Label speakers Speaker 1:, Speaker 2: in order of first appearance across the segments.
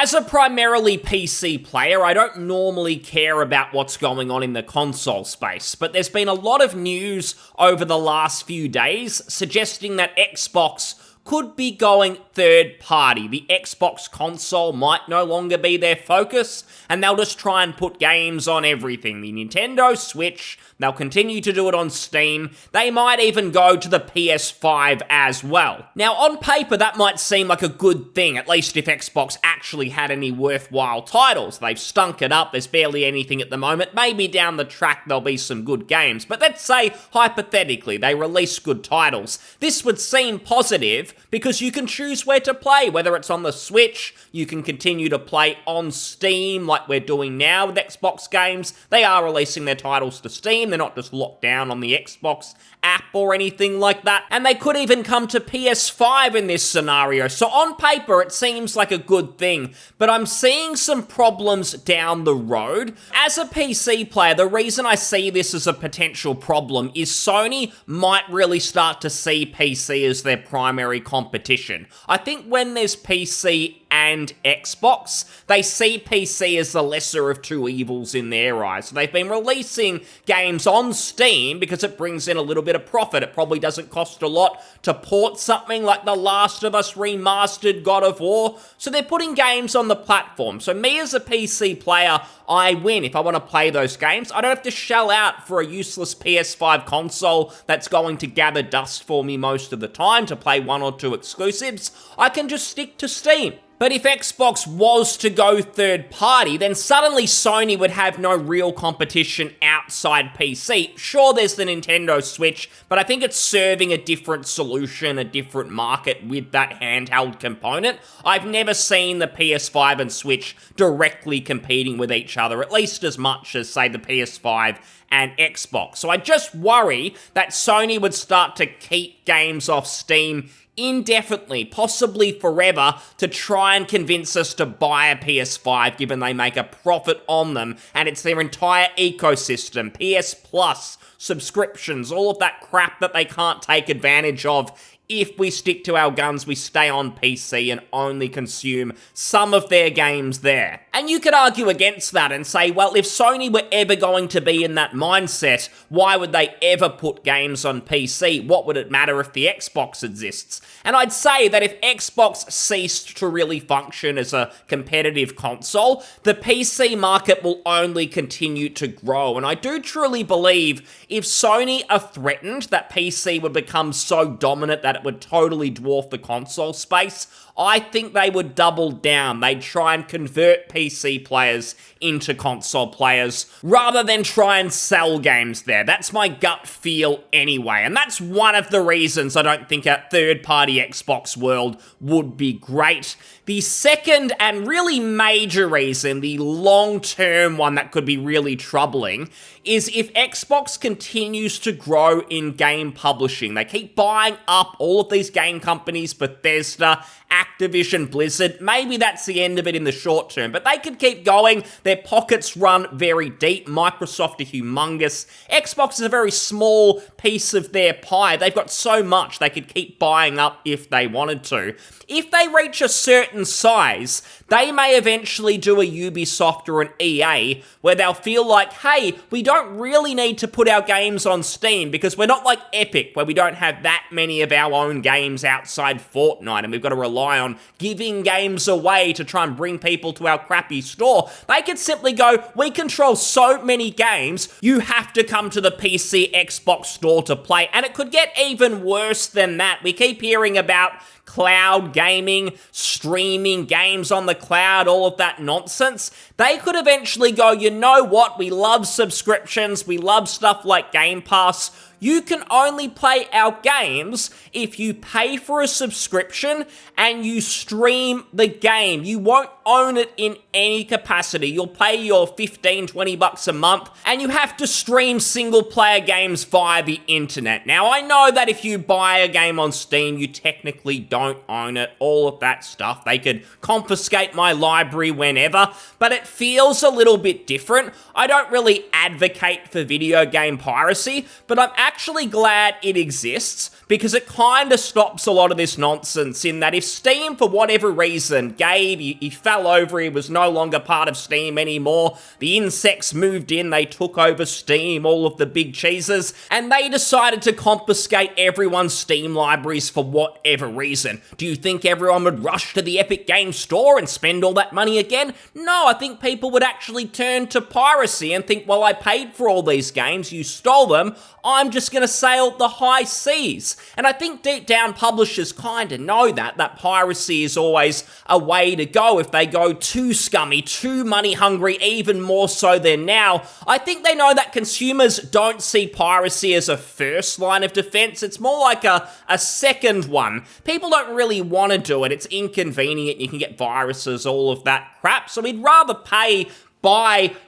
Speaker 1: As a primarily PC player, I don't normally care about what's going on in the console space, but there's been a lot of news over the last few days suggesting that Xbox could be going third party. The Xbox console might no longer be their focus, and they'll just try and put games on everything. The Nintendo Switch, they'll continue to do it on Steam. They might even go to the PS5 as well. Now, on paper, that might seem like a good thing, at least if Xbox actually had any worthwhile titles. They've stunk it up, there's barely anything at the moment. Maybe down the track there'll be some good games, but let's say, hypothetically, they release good titles. This would seem positive, because you can choose where to play, whether it's on the Switch, you can continue to play on Steam like we're doing now with Xbox games. They are releasing their titles to Steam, they're not just locked down on the Xbox app or anything like that, and they could even come to PS5 in this scenario. So on paper, it seems like a good thing, but I'm seeing some problems down the road. As a PC player, the reason I see this as a potential problem is Sony might really start to see PC as their primary competition. I think when there's PC and Xbox, they see PC as the lesser of two evils in their eyes. So they've been releasing games on Steam because it brings in a little bit of profit. It probably doesn't cost a lot to port something like The Last of Us Remastered, God of War. So they're putting games on the platform. So me as a PC player, I win. If I want to play those games, I don't have to shell out for a useless PS5 console that's going to gather dust for me most of the time to play one or two exclusives. I can just stick to Steam. But if Xbox was to go third party, then suddenly Sony would have no real competition outside PC. Sure, there's the Nintendo Switch, but I think it's serving a different solution, a different market with that handheld component. I've never seen the PS5 and Switch directly competing with each other, at least as much as, say, the PS5 and Xbox. So I just worry that Sony would start to keep games off Steam indefinitely, possibly forever, to try and convince us to buy a PS5, given they make a profit on them, and it's their entire ecosystem, PS Plus, subscriptions, all of that crap that they can't take advantage of. If we stick to our guns, we stay on PC and only consume some of their games there. And you could argue against that and say, well, if Sony were ever going to be in that mindset, why would they ever put games on PC? What would it matter if the Xbox exists? And I'd say that if Xbox ceased to really function as a competitive console, the PC market will only continue to grow. And I do truly believe if Sony are threatened that PC would become so dominant that it would totally dwarf the console space, I think they would double down. They'd try and convert PC players into console players rather than try and sell games there. That's my gut feel anyway, and that's one of the reasons I don't think a third-party Xbox world would be great. The second and really major reason, the long-term one that could be really troubling, is if Xbox continues to grow in game publishing. They keep buying up all of these game companies, Bethesda, Activision, Blizzard. Maybe that's the end of it in the short term, but they could keep going. Their pockets run very deep. Microsoft are humongous. Xbox is a very small piece of their pie. They've got so much they could keep buying up if they wanted to. If they reach a certain size, they may eventually do a Ubisoft or an EA where they'll feel like, hey, we don't really need to put our games on Steam because we're not like Epic, where we don't have that many of our own games outside Fortnite and we've got to rely on giving games away to try and bring people to our crappy store. They could simply go, we control so many games, you have to come to the PC Xbox store to play. And it could get even worse than that. We keep hearing about cloud gaming, streaming games on the cloud, all of that nonsense. They could eventually go, you know what, we love subscriptions, we love stuff like Gamepass. You can only play our games if you pay for a subscription and you stream the game. You won't own it in any capacity. You'll pay your $15, $20 a month and you have to stream single-player games via the internet. Now, I know that if you buy a game on Steam, you technically don't own it, all of that stuff. They could confiscate my library whenever, but it feels a little bit different. I don't really advocate for video game piracy, but I'm actually glad it exists because it kind of stops a lot of this nonsense in that if Steam, for whatever reason, Gabe, you fell fell over, he was no longer part of Steam anymore. The insects moved in, they took over Steam, all of the big cheeses, and they decided to confiscate everyone's Steam libraries for whatever reason. Do you think everyone would rush to the Epic Games Store and spend all that money again? No, I think people would actually turn to piracy and think, well, I paid for all these games, you stole them, I'm just going to sail the high seas. And I think deep down publishers kind of know that piracy is always a way to go if they go too scummy, too money hungry, even more so than now. I think they know that consumers don't see piracy as a first line of defense, it's more like a second one. People don't really want to do it, it's inconvenient, you can get viruses, all of that crap, so we'd rather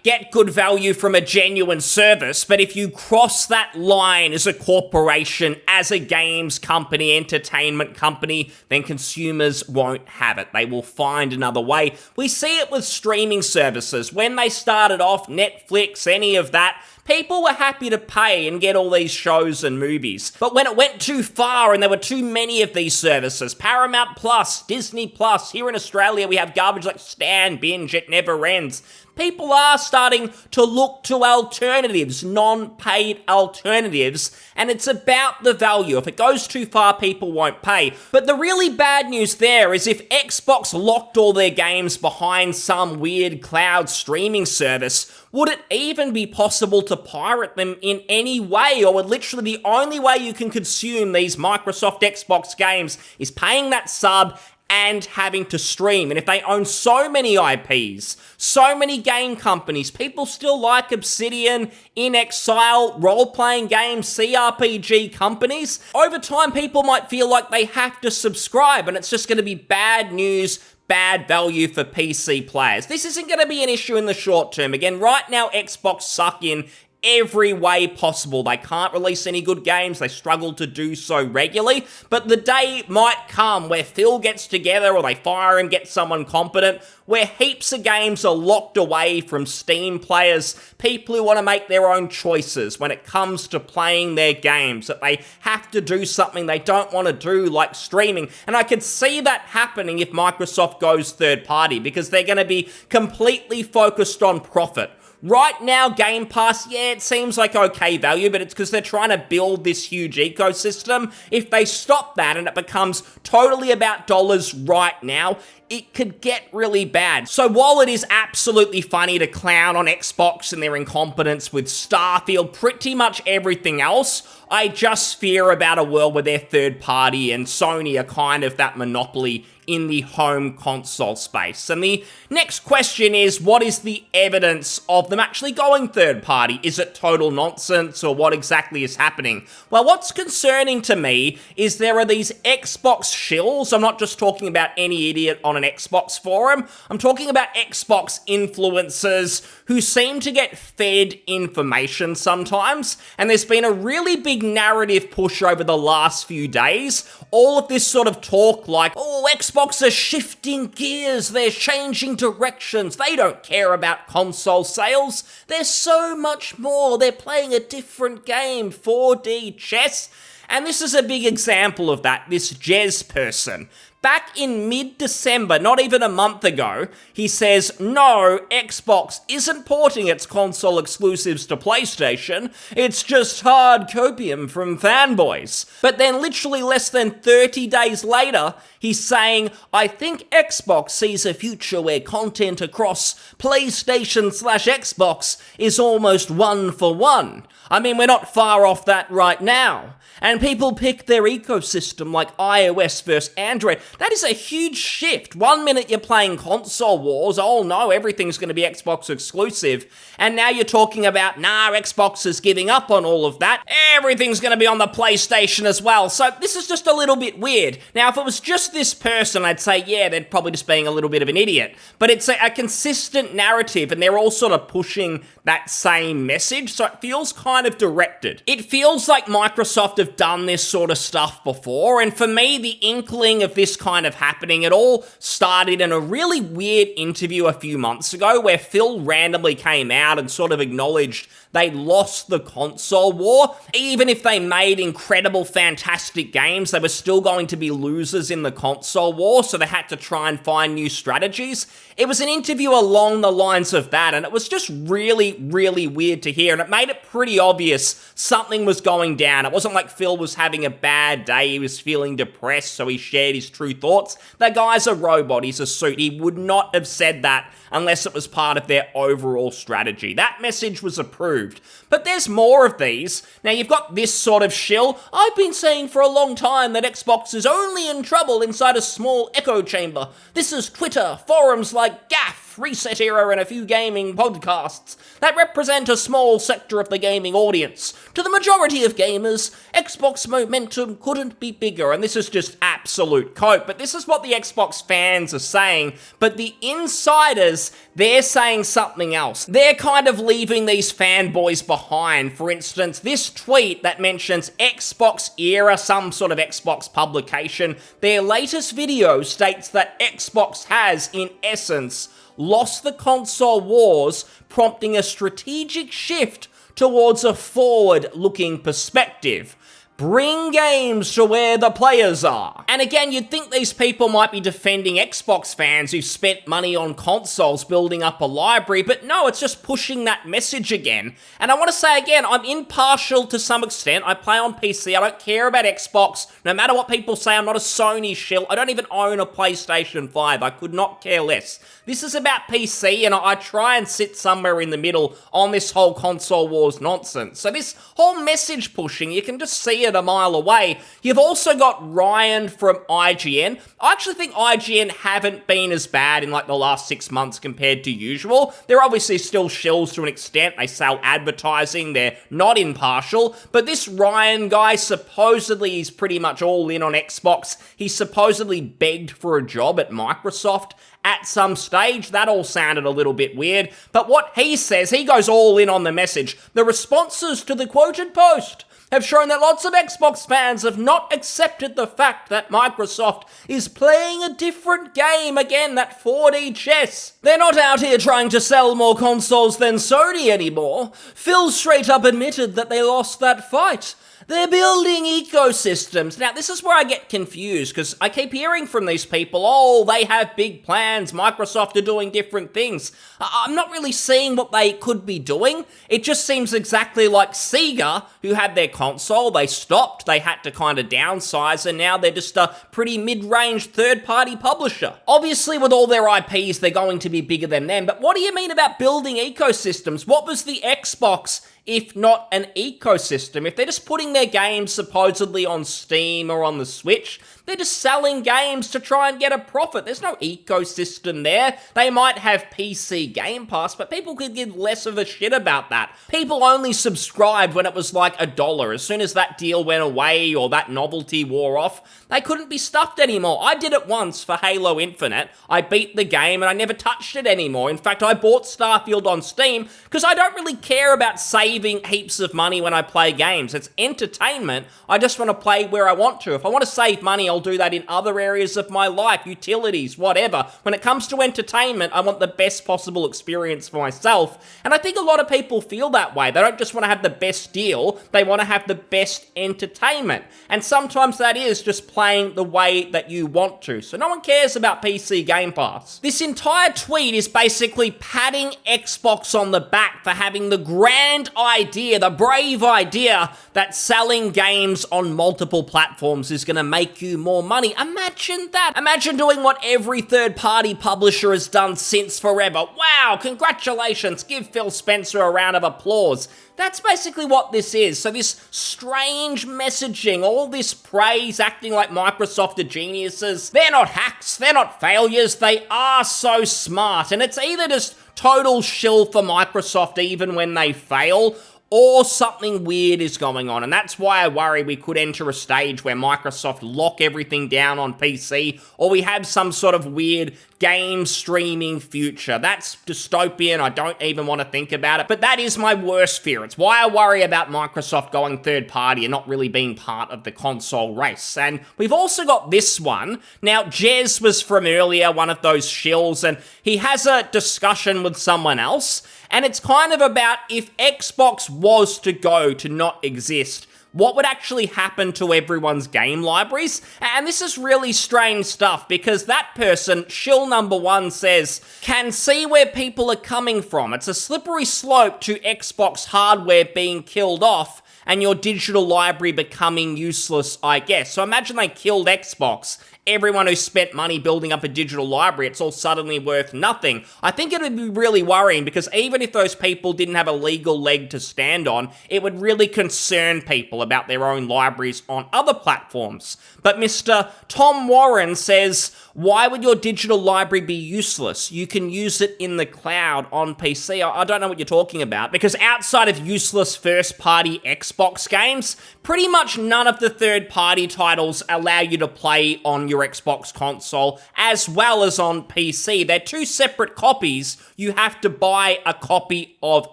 Speaker 1: get good value from a genuine service, but if you cross that line as a corporation, as a games company, entertainment company, then consumers won't have it. They will find another way. We see it with streaming services. When they started off, Netflix, any of that, people were happy to pay and get all these shows and movies. But when it went too far and there were too many of these services, Paramount Plus, Disney Plus, here in Australia we have garbage like Stan, Binge, it never ends. People are starting to look to alternatives, non-paid alternatives, and it's about the value. If it goes too far, people won't pay. But the really bad news there is if Xbox locked all their games behind some weird cloud streaming service, would it even be possible to pirate them in any way? Or would literally the only way you can consume these Microsoft Xbox games is paying that sub and having to stream? And if they own so many IPs, so many game companies, people still like Obsidian, In Exile, role-playing games, CRPG companies, over time people might feel like they have to subscribe, and it's just going to be bad news, bad value for PC players. This isn't going to be an issue in the short term. Again, right now Xbox suck in every way possible. They can't release any good games, they struggle to do so regularly, but the day might come where Phil gets together or they fire him, get someone competent, where heaps of games are locked away from Steam players, people who want to make their own choices when it comes to playing their games, that they have to do something they don't want to do, like streaming. And I could see that happening if Microsoft goes third party, because they're going to be completely focused on profit. Right now, Gamepass, yeah, it seems like okay value, but it's because they're trying to build this huge ecosystem. If they stop that and it becomes totally about dollars right now, it could get really bad. So while it is absolutely funny to clown on Xbox and their incompetence with Starfield, pretty much everything else, I just fear about a world where they're third party and Sony are kind of that monopoly in the home console space. And the next question is, what is the evidence of them actually going third party? Is it total nonsense, or what exactly is happening? Well, what's concerning to me is there are these Xbox shills. I'm not just talking about any idiot on an Xbox forum. I'm talking about Xbox influencers who seem to get fed information sometimes, and there's been a really big narrative push over the last few days. All of this sort of talk like, oh, Xbox are shifting gears, they're changing directions, they don't care about console sales, there's so much more, they're playing a different game, 4D chess. And this is a big example of that, this Jez person. Back in mid-December, not even a month ago, he says, no, Xbox isn't porting its console exclusives to PlayStation, it's just hard copium from fanboys. But then literally less than 30 days later, he's saying, I think Xbox sees a future where content across PlayStation/Xbox is almost one for one. I mean, we're not far off that right now. And people pick their ecosystem like iOS versus Android. That is a huge shift. 1 minute you're playing console wars, oh no, everything's going to be Xbox exclusive. And now you're talking about, nah, Xbox is giving up on all of that. Everything's going to be on the PlayStation as well. So this is just a little bit weird. Now, if it was just this person, I'd say, yeah, they're probably just being a little bit of an idiot. But it's a consistent narrative, and they're all sort of pushing that same message, so it feels kind of directed. It feels like Microsoft have done this sort of stuff before, and for me, the inkling of this kind of happening, it all started in a really weird interview a few months ago where Phil randomly came out and sort of acknowledged they lost the console war. Even if they made incredible, fantastic games, they were still going to be losers in the console war, so they had to try and find new strategies. It was an interview along the lines of that, and it was just really, really weird to hear, and it made it pretty obvious something was going down. It wasn't like Phil was having a bad day, he was feeling depressed, so he shared his true thoughts. That guy's a robot, he's a suit. He would not have said that unless it was part of their overall strategy. That message was approved. But there's more of these. Now, you've got this sort of shill. I've been saying for a long time that Xbox is only in trouble inside a small echo chamber. This is Twitter, forums like GAF, Reset Era, and a few gaming podcasts that represent a small sector of the gaming audience. To the majority of gamers, Xbox momentum couldn't be bigger, and this is just absolute coke. But this is what the Xbox fans are saying, but the insiders, they're saying something else. They're kind of leaving these fanboys behind. For instance, this tweet that mentions Xbox Era, some sort of Xbox publication, their latest video states that Xbox has, in essence, lost the console wars, prompting a strategic shift towards a forward-looking perspective. Bring games to where the players are. And again, you'd think these people might be defending Xbox fans who've spent money on consoles building up a library, but no, it's just pushing that message again. And I want to say again, I'm impartial to some extent. I play on PC, I don't care about Xbox. No matter what people say, I'm not a Sony shill. I don't even own a PlayStation 5. I could not care less. This is about PC, and I try and sit somewhere in the middle on this whole console wars nonsense. So this whole message pushing, you can just see it a mile away. You've also got Ryan from IGN. I actually think IGN haven't been as bad in like the last 6 months compared to usual. They're obviously still shills to an extent. They sell advertising. They're not impartial. But this Ryan guy, supposedly he's pretty much all in on Xbox. He supposedly begged for a job at Microsoft at some stage. That all sounded a little bit weird. But what he says, he goes all in on the message. The responses to the quoted post have shown that lots of Xbox fans have not accepted the fact that Microsoft is playing a different game, again, that 4D chess. They're not out here trying to sell more consoles than Sony anymore. Phil straight up admitted that they lost that fight. They're building ecosystems. Now, this is where I get confused, because I keep hearing from these people, oh, they have big plans, Microsoft are doing different things. I'm not really seeing what they could be doing. It just seems exactly like Sega, who had their console, they stopped, they had to kind of downsize, and now they're just a pretty mid-range third-party publisher. Obviously, with all their IPs, they're going to be bigger than them, but what do you mean about building ecosystems? What was the Xbox if not an ecosystem? If they're just putting their games supposedly on Steam or on the Switch, they're just selling games to try and get a profit. There's no ecosystem there. They might have PC Gamepass, but people could give less of a shit about that. People only subscribed when it was like $1. As soon as that deal went away or that novelty wore off, they couldn't be stuffed anymore. I did it once for Halo Infinite. I beat the game and I never touched it anymore. In fact, I bought Starfield on Steam because I don't really care about saving heaps of money when I play games. It's entertainment. I just want to play where I want to. If I want to save money, I'll do that in other areas of my life, utilities, whatever. When it comes to entertainment, I want the best possible experience for myself. And I think a lot of people feel that way. They don't just want to have the best deal, they want to have the best entertainment. And sometimes that is just playing the way that you want to. So no one cares about PC Game Pass. This entire tweet is basically patting Xbox on the back for having the grand idea, the brave idea that selling games on multiple platforms is going to make you more money. Imagine that. Imagine doing what every third-party publisher has done since forever. Wow, congratulations. Give Phil Spencer a round of applause. That's basically what this is. So this strange messaging, all this praise, acting like Microsoft are geniuses. They're not hacks, they're not failures, they are so smart. And it's either just total shill for Microsoft even when they fail, or something weird is going on. And that's why I worry we could enter a stage where Microsoft lock everything down on PC, or we have some sort of weird game streaming future. That's dystopian. I don't even want to think about it. But that is my worst fear. It's why I worry about Microsoft going third party and not really being part of the console race. And we've also got this one. Now, Jez was from earlier, one of those shills, and he has a discussion with someone else. And it's kind of about if Xbox was to go to not exist, what would actually happen to everyone's game libraries. And this is really strange stuff because that person, shill number one, says, can see where people are coming from. It's a slippery slope to Xbox hardware being killed off and your digital library becoming useless, I guess. So imagine they killed Xbox. Everyone who spent money building up a digital library, it's all suddenly worth nothing. I think it would be really worrying because even if those people didn't have a legal leg to stand on, it would really concern people about their own libraries on other platforms. But Mr. Tom Warren says, why would your digital library be useless? You can use it in the cloud on PC. I don't know what you're talking about, because outside of useless first-party Xbox games, pretty much none of the third-party titles allow you to play on your Xbox console as well as on PC. They're two separate copies. You have to buy a copy of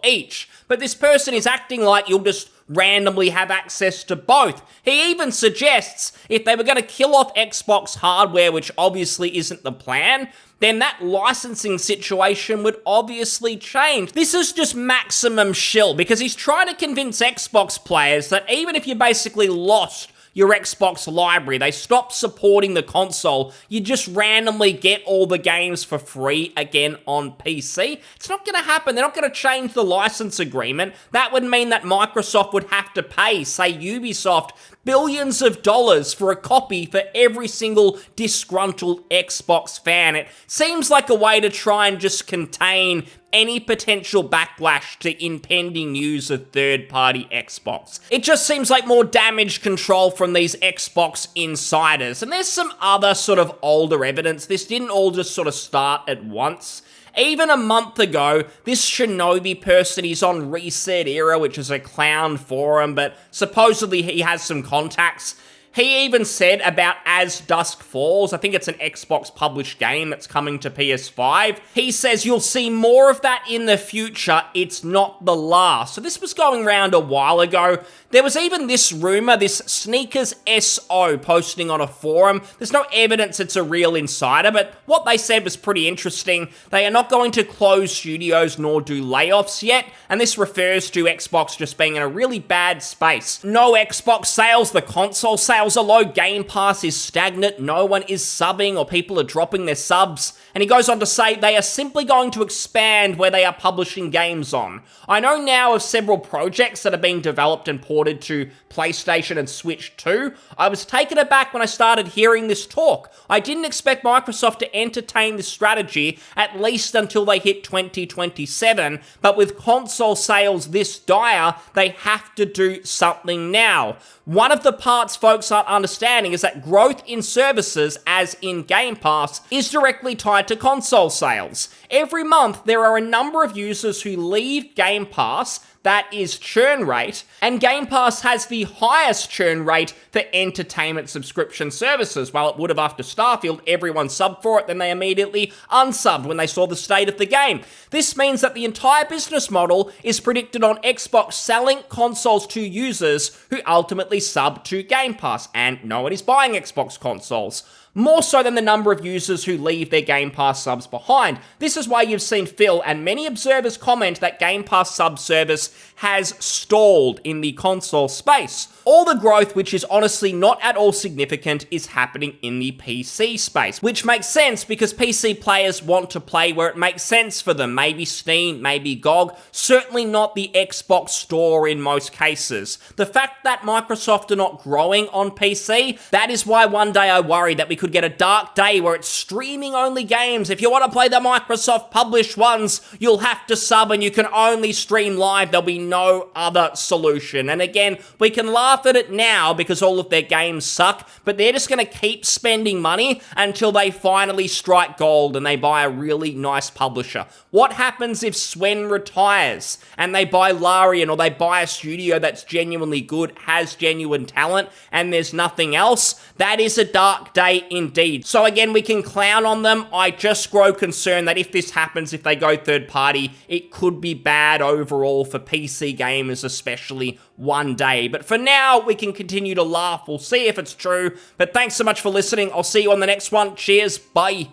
Speaker 1: each. But this person is acting like you'll just randomly have access to both. He even suggests if they were going to kill off Xbox hardware, which obviously isn't the plan, then that licensing situation would obviously change. This is just maximum shill, because he's trying to convince Xbox players that even if you basically lost your Xbox library, they stop supporting the console, you just randomly get all the games for free again on PC. It's not going to happen. They're not going to change the license agreement. That would mean that Microsoft would have to pay, say, Ubisoft billions of dollars for a copy for every single disgruntled Xbox fan. It seems like a way to try and just contain any potential backlash to impending news of third-party Xbox. It just seems like more damage control from these Xbox insiders. And there's some other sort of older evidence. This didn't all just sort of start at once. Even a month ago, this Shinobi person, he's on Reset Era, which is a clown forum, but supposedly he has some contacts. He even said about As Dusk Falls, I think it's an Xbox published game that's coming to PS5. He says you'll see more of that in the future. It's not the last. So this was going around a while ago. There was even this rumor, this Sneakers SO posting on a forum. There's no evidence it's a real insider, but what they said was pretty interesting. They are not going to close studios nor do layoffs yet, and this refers to Xbox just being in a really bad space. No Xbox sales, the console sales are low, Game Pass is stagnant, no one is subbing or people are dropping their subs. And he goes on to say they are simply going to expand where they are publishing games on. I know now of several projects that are being developed and ported to PlayStation and Switch too. I was taken aback when I started hearing this talk. I didn't expect Microsoft to entertain this strategy at least until they hit 2027, but with console sales this dire, they have to do something now. One of the parts folks aren't understanding is that growth in services, as in Game Pass, is directly tied to console sales. Every month, there are a number of users who leave Game Pass, that is churn rate, and Game Pass has the highest churn rate for entertainment subscription services. While it would have after Starfield, everyone subbed for it, then they immediately unsubbed when they saw the state of the game. This means that the entire business model is predicted on Xbox selling consoles to users who ultimately sub to Game Pass, and no one is buying Xbox consoles. More so than the number of users who leave their Game Pass subs behind. This is why you've seen Phil and many observers comment that Game Pass sub service has stalled in the console space. All the growth, which is honestly not at all significant, is happening in the PC space, which makes sense because PC players want to play where it makes sense for them. Maybe Steam, maybe GOG, certainly not the Xbox Store in most cases. The fact that Microsoft are not growing on PC, that is why one day I worry that we could get a dark day where it's streaming only games. If you want to play the Microsoft published ones, you'll have to sub and you can only stream live. There'll be no other solution. And again, we can laugh at it now because all of their games suck, but they're just going to keep spending money until they finally strike gold and they buy a really nice publisher. What happens if Swen retires and they buy Larian, or they buy a studio that's genuinely good, has genuine talent, and there's nothing else? That is a dark day indeed. So again, we can clown on them. I just grow concerned that if this happens, if they go third party, it could be bad overall for PC gamers, especially one day. But for now, we can continue to laugh. We'll see if it's true. But thanks so much for listening. I'll see you on the next one. Cheers. Bye.